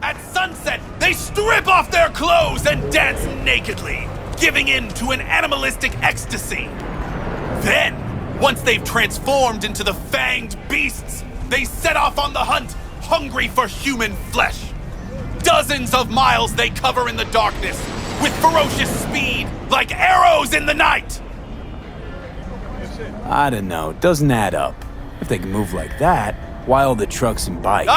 At sunset, they strip off their clothes and dance nakedly, giving in to an animalistic ecstasy. Then, once they've transformed into the fanged beasts, they set off on the hunt, hungry for human flesh. Dozens of miles they cover in the darkness, with ferocious speed, like arrows in the night. I don't know, it doesn't add up. If they can move like that, why all the trucks and bikes?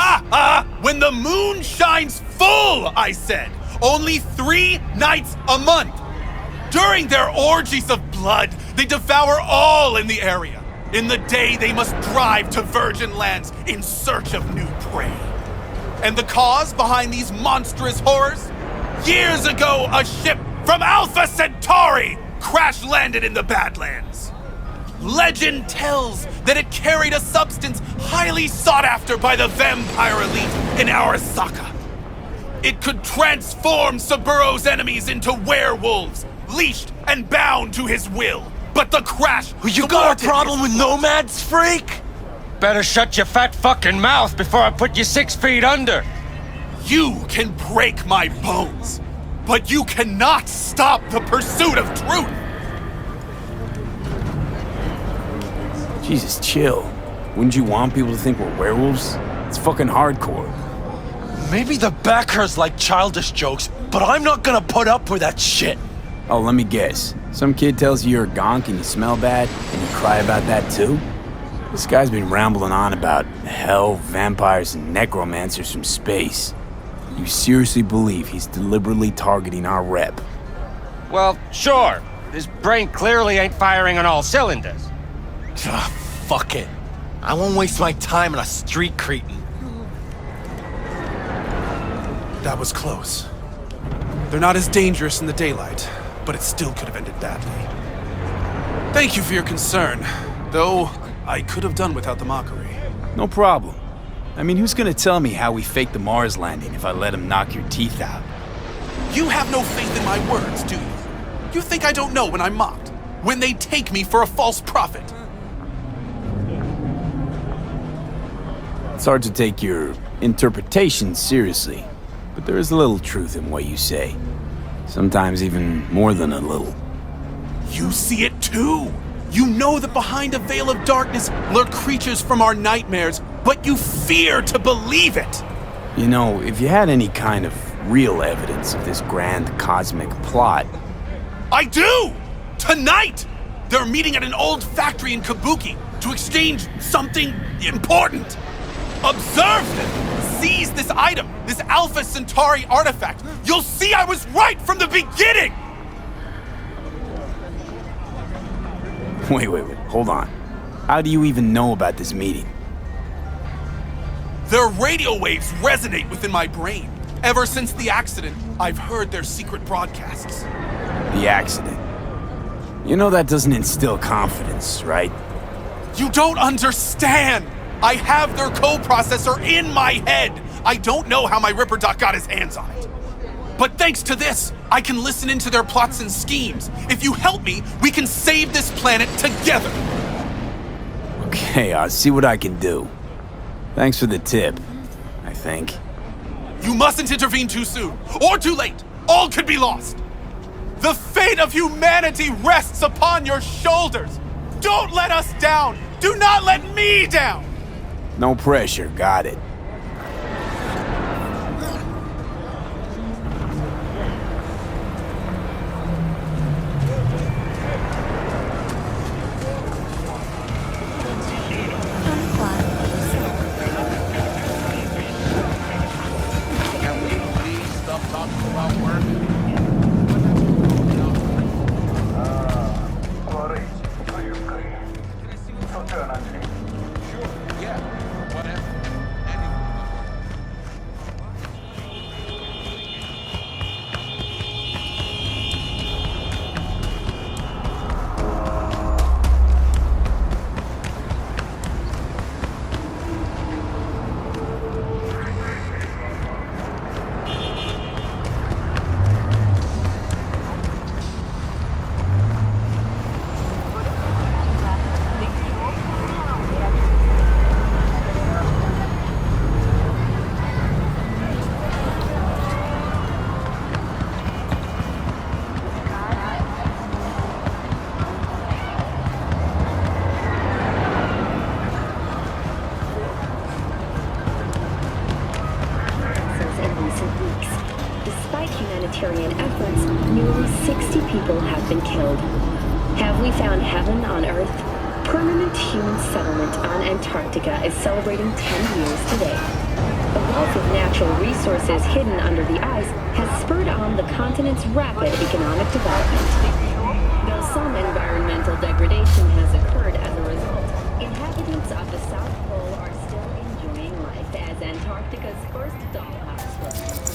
When the moon shines full, I said. Only 3 nights a month. During their orgies of blood, they devour all in the area. In the day, they must drive to virgin lands in search of new prey. And the cause behind these monstrous horrors? Years ago, a ship from Alpha Centauri crash-landed in the Badlands. Legend tells that it carried a substance highly sought after by the vampire elite in Arasaka. It could transform Saburo's enemies into werewolves, leashed and bound to his will. But the crash... You got a problem with nomads, freak? Better shut your fat fucking mouth before I put you 6 feet under. You can break my bones, but you cannot stop the pursuit of truth. Jesus, chill. Wouldn't you want people to think we're werewolves? It's fucking hardcore. Maybe the backers like childish jokes, but I'm not gonna put up with that shit. Oh, let me guess. Some kid tells you you're a gonk and you smell bad, and you cry about that too? This guy's been rambling on about hell, vampires, and necromancers from space. You seriously believe he's deliberately targeting our rep? Well, sure. His brain clearly ain't firing on all cylinders. Fuck it. I won't waste my time on a street cretin. That was close. They're not as dangerous in the daylight, but it still could have ended badly. Thank you for your concern, though I could have done without the mockery. No problem. I mean, who's gonna tell me how we faked the Mars landing if I let him knock your teeth out? You have no faith in my words, do you? You think I don't know when I'm mocked? When they take me for a false prophet? It's hard to take your interpretation seriously, but there is a little truth in what you say. Sometimes even more than a little. You see it too! You know that behind a veil of darkness lurk creatures from our nightmares, but you fear to believe it! You know, if you had any kind of real evidence of this grand cosmic plot... I do! Tonight! They're meeting at an old factory in Kabuki to exchange something important. Observe them! Seize this item, this Alpha Centauri artifact. You'll see I was right from the beginning! Wait, hold on. How do you even know about this meeting? Their radio waves resonate within my brain. Ever since the accident, I've heard their secret broadcasts. The accident. You know that doesn't instill confidence, right? You don't understand! I have their co-processor in my head! I don't know how my Ripper Doc got his hands on it. But thanks to this, I can listen into their plots and schemes. If you help me, we can save this planet together! Okay, I'll see what I can do. Thanks for the tip, I think. You mustn't intervene too soon, or too late! All could be lost! The fate of humanity rests upon your shoulders! Don't let us down! Do not let me down! No pressure, got it. despite humanitarian efforts, nearly 60 people have been killed. Have we found heaven on Earth? Permanent human settlement on Antarctica is celebrating 10 years today. The wealth of natural resources hidden under the ice has spurred on the continent's rapid economic development. Though some environmental degradation has occurred as a result, inhabitants of the South Pole are still enjoying life as Antarctica's first dollhouse was.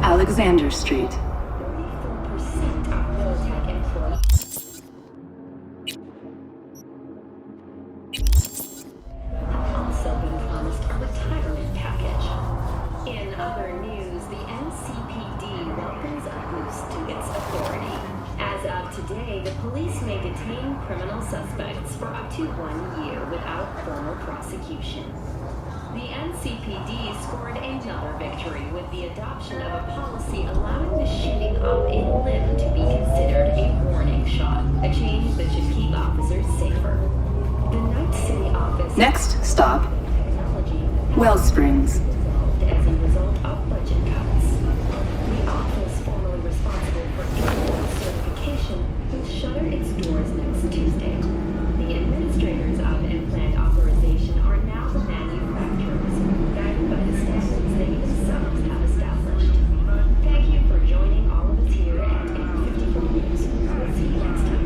Alexander Street. Also been promised a retirement package. In other news, the NCPD welcomes a boost to its authority. As of today, the police may detain criminal suspects for up to 1 year without formal prosecution. The NCPD scored another victory with the adoption of a policy allowing the shooting of a limb to be considered a warning shot, a change that should keep officers safer. The Night City office... Next stop, technology Wellsprings. as a result of budget cuts. The office formerly responsible for implant certification will shutter its doors next Tuesday. The administrators of implant authorization are now the manufacturers, guided by the standards they themselves have established. Thank you for joining all of us here at 854 News. We'll see you next time.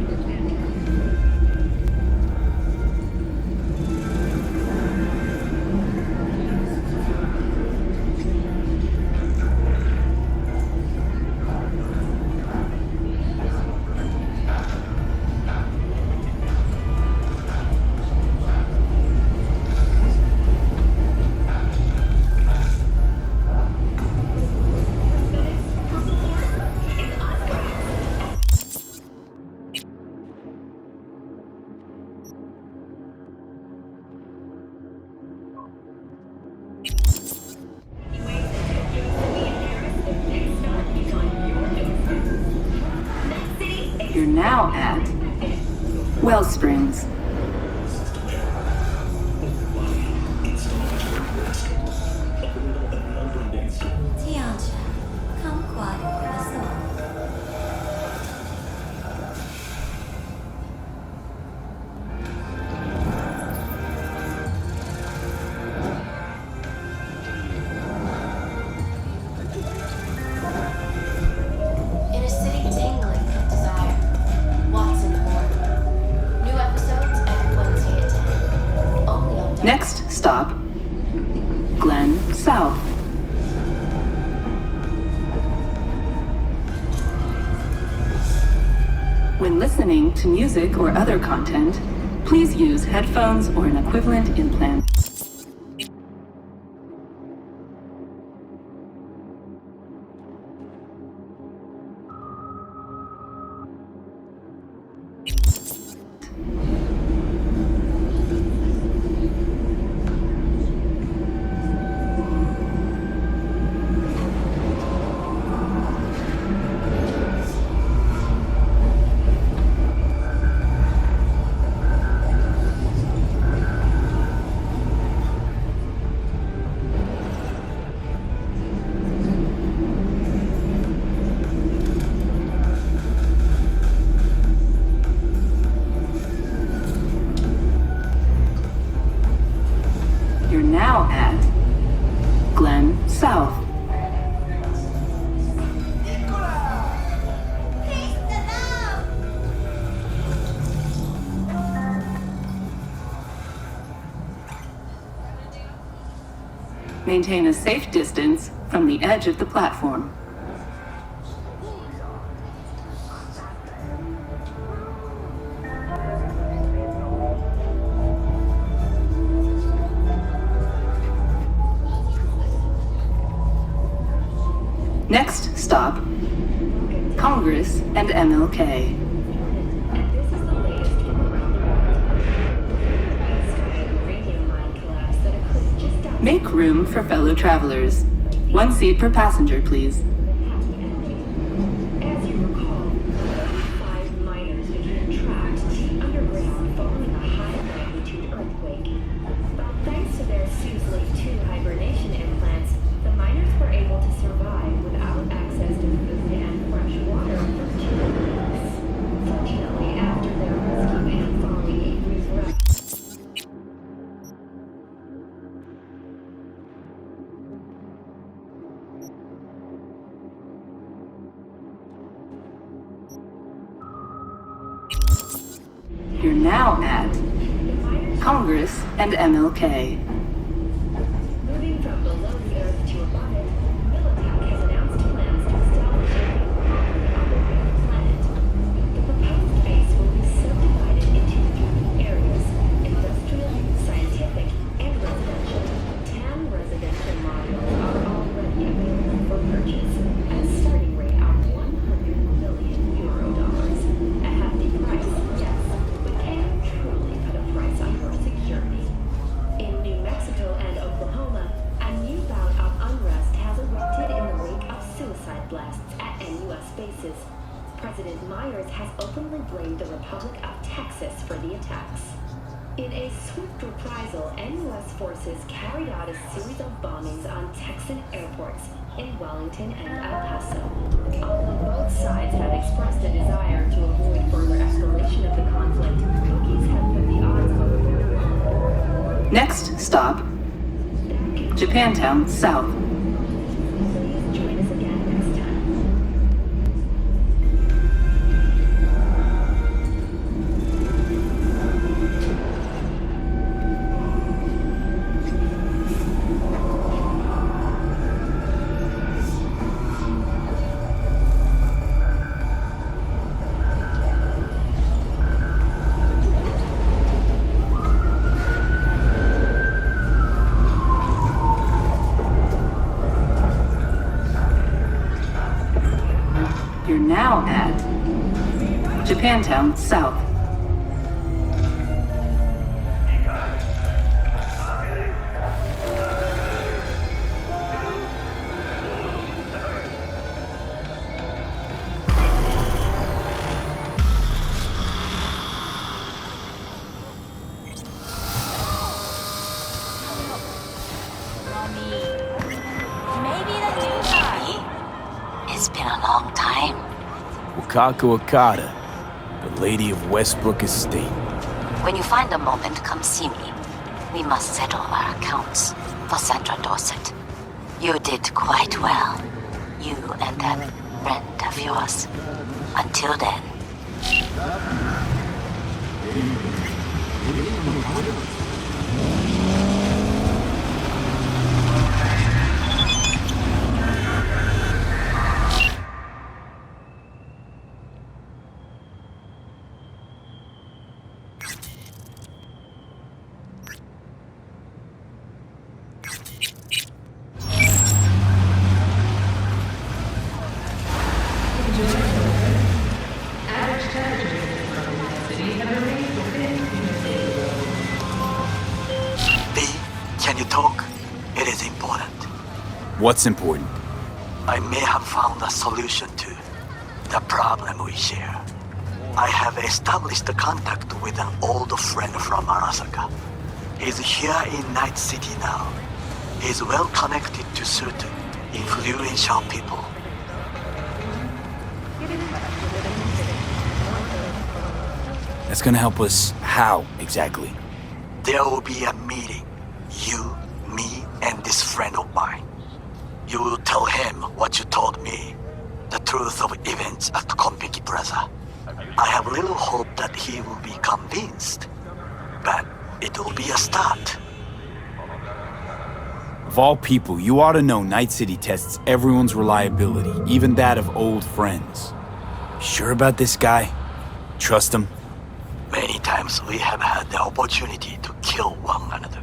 You're now at Wellsprings. Tiancha, kumquat corazon. In a city tingling with desire, Watson Horn. New episodes every Wednesday at 10. Only on Next stop, Glen South. When listening to music or other content, please use headphones or an equivalent implant. You're now at Glen South. Maintain a safe distance from the edge of the platform. Next stop, Congress and MLK. And this is the latest from around the world. East had a uranium mine collapse that occurred just outside Make room for fellow travelers. One seat per passenger, please. Happy Ending. As you recall, 5 miners became trapped underground following a high-magnitude earthquake. But thanks to their Sue's Lake 2 hibernation implants, the miners were able to survive without access to food and fresh water for 2 weeks. Fortunately, after their rescue and following a brief rest, You're now at the miners Congress and MLK. moving from below the earth to above it. Militech has announced plans to establish a new colony on the red planet. The proposed base will be subdivided into 3 areas: industrial, scientific, and residential. 10 residential modules are already available for purchase at a starting rate of €100 million. A hefty price, yes, but can you truly put a price on your security? In New Mexico and Oklahoma, a new bout of unrest has erupted in the wake of suicide blasts at NUS bases. President Myers has openly blamed the Republic of Texas for the attacks. In a swift reprisal, NUS forces carried out a series of bombings on Texan airports in Wellington and El Paso. Although both sides have expressed a desire to avoid further escalation of the conflict, cookies have put the odds on Next stop, Japantown South. Please join us again next time. You're now at Japantown South. Lukaku Okada, the Lady of Westbrook Estate. When you find a moment, come see me. We must settle our accounts for Sandra Dorset. You did quite well. You and that friend of yours. Until then. Can you talk? It is important. What's important? I may have found a solution to the problem we share. I have established contact with an old friend from Arasaka. He's here in Night City now. He's well connected to certain influential people. That's gonna help us how, exactly? There will be a meeting. You, me, and this friend of mine. You will tell him what you told me. The truth of events at Konpeki Plaza. I have little hope that he will be convinced. But it will be a start. Of all people, you ought to know Night City tests everyone's reliability, even that of old friends. Sure about this guy? Trust him? Many times we have had the opportunity to kill one another.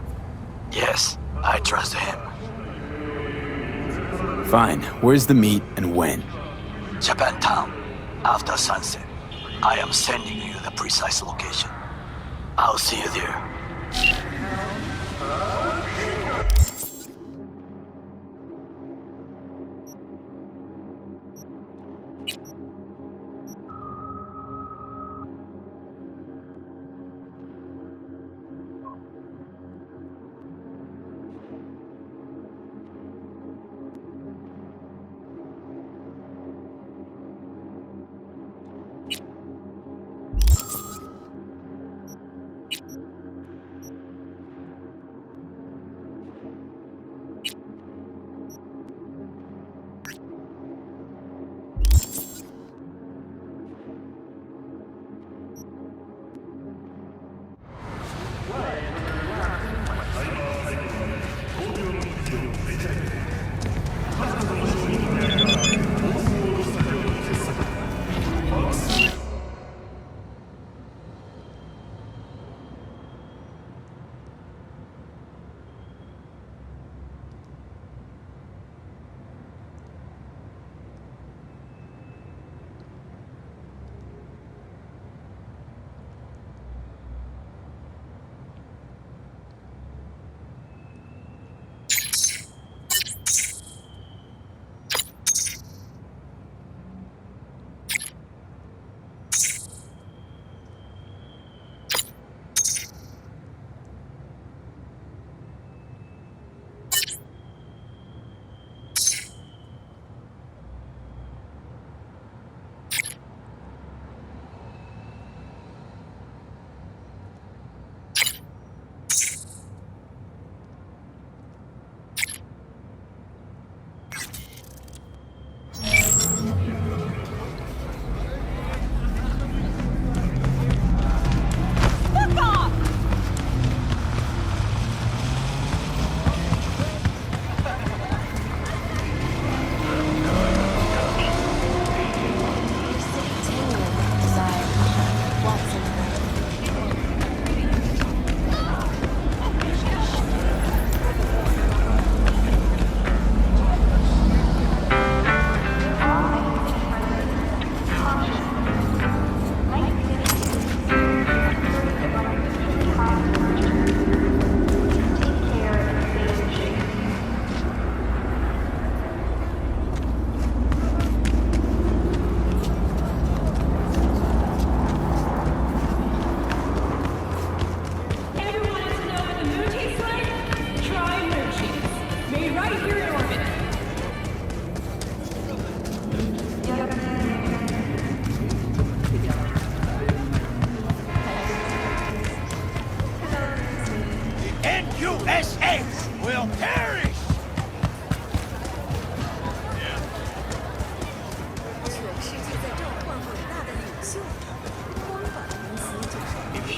Yes, I trust him. Fine. Where's the meet and when? Japantown, after sunset. I am sending you the precise location. I'll see you there.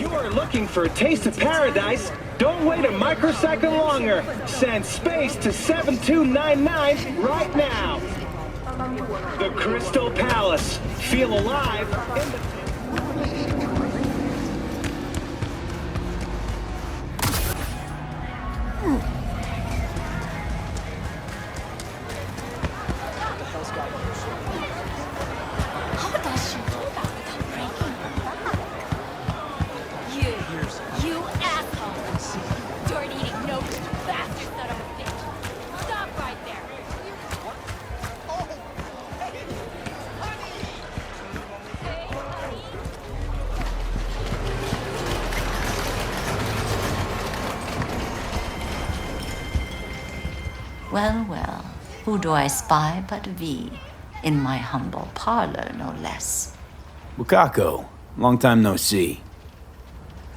you are looking for a taste of paradise, don't wait a microsecond longer. Send space to 7299 right now. The Crystal Palace. Feel alive in the... Well, well, who do I spy but V? In my humble parlor, no less. Wakako, long time no see.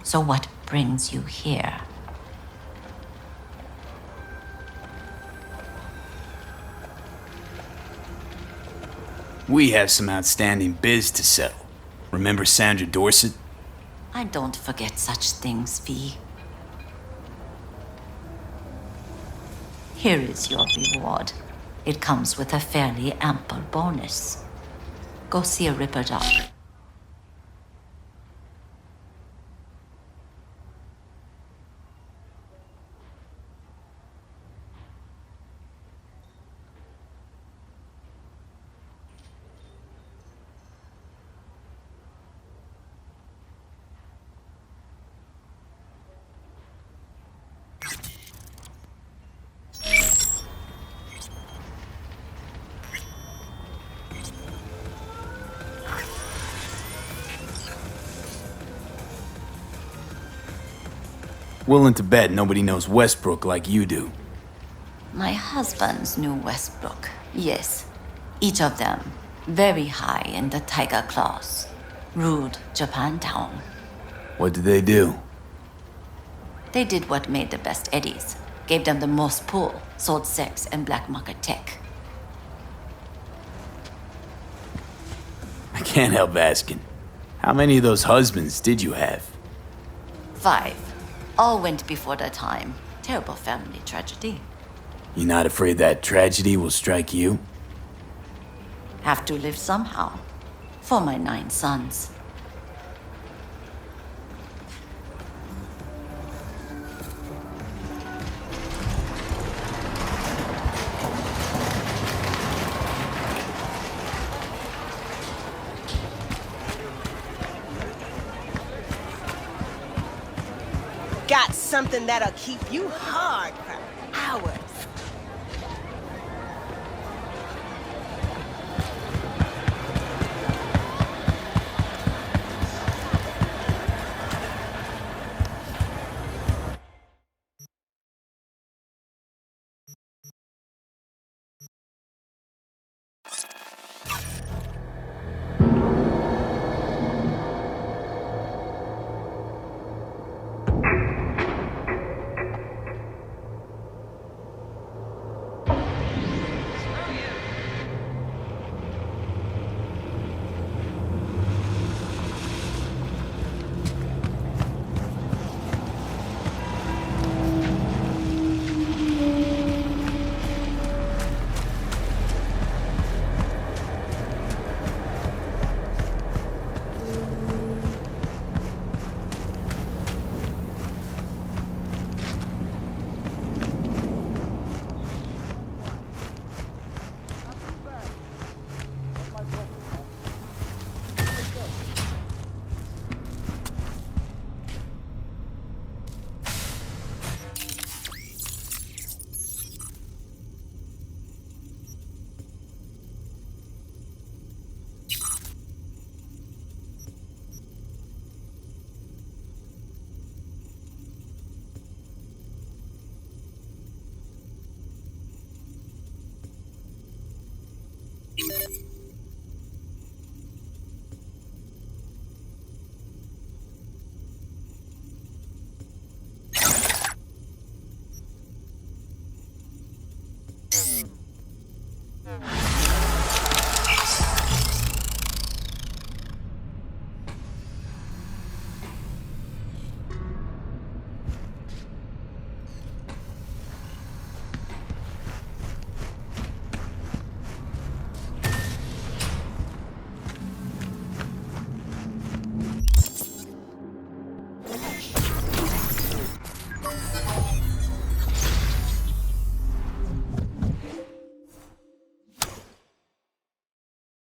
So what brings you here? We have some outstanding biz to settle. Remember Sandra Dorset? I don't forget such things, V. Here is your reward. It comes with a fairly ample bonus. Go see a Ripper Doc. Willing to bet nobody knows Westbrook like you do. My husbands knew Westbrook, yes. Each of them very high in the Tiger Claws. Ruled Japantown. What did they do? They did what made the best eddies. Gave them the most pull, sold sex and black market tech. I can't help asking. How many of those husbands did you have? 5. All went before their time. Terrible family tragedy. You not afraid that tragedy will strike you? Have to live somehow. For my 9 sons. Got something that'll keep you hard for hours.